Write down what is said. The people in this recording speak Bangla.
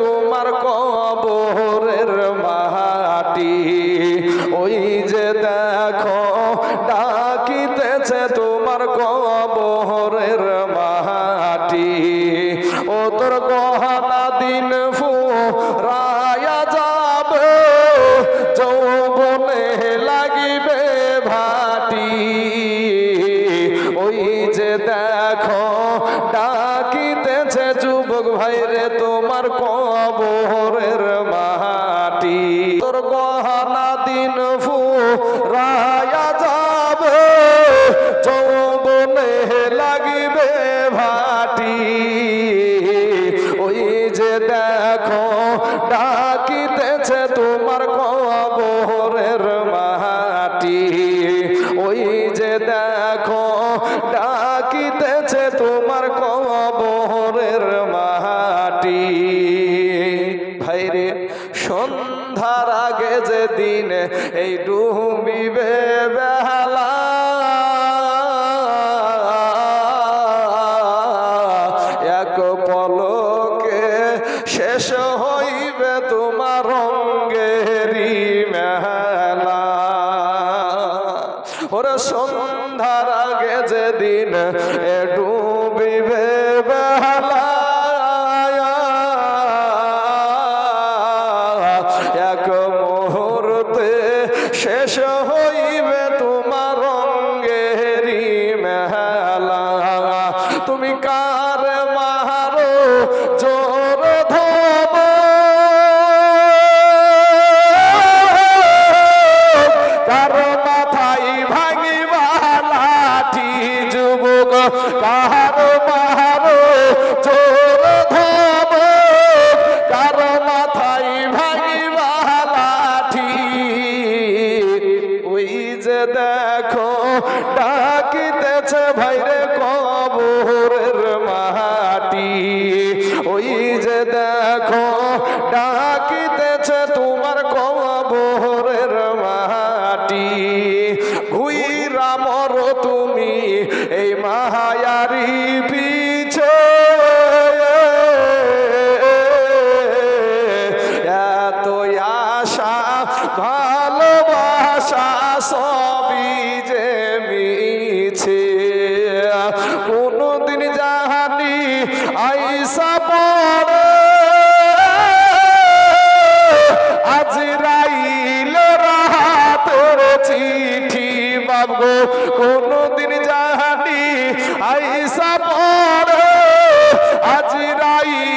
তোমার কবরের মাটি। ওই যে দেখো ডাকিতেছে তোমার কবরের মাটি। ও তোর গহনা দিন ফুরায়া যাবে, যৌবনে লাগিবে ভাটি। ওই যে দেখো ডাকিতেছে যুবক ভাইরে তোমার কবরের মাটি। তোর গহনা দিন ফুরায়া যাবে, যৌবনে লাগিবে ভাটি। ওই যে দেখো ডাকিতেছে তোমার কবরের মাটি। ওই যে দেখো ডাকিতেছে তোমার কবরের মাটি। ভাইরে সন্ধ্যার আগে যেদিন এই ডুবিবে বেলা, এক পলকে শেষ হইবে তোমার রঙ্গেরি মেলা। ওরে সন্ধ্যার আগে যেদিন ডুবিবে বেলা, এক মুহূর্তে শেষ হইবে তোমার রঙ্গেরি মেলা। তুমি কার মারো জোর ধব, কার মাথায় ভাঙিবা লাঠি। যুবক কার মারো জোর ধব, কার মাথায় ভাঙিবা লাঠি। ওই যে দেখো ডাকিতেছে ভাইরে কবরের মাটি। ওই যে দেখো ডাকিতেছে তোমার কবরের মাটি। ঘুইরা মরো তুমি এই মায়ারি পিছে, এত আশা ভালোবাসা সবই যে মিছে। কোনদিন জানি আইসা পড়ে আজরাইল রাতের চিঠি। বাবগো কোনদিন জানি আইসা পড়ে আজরাইল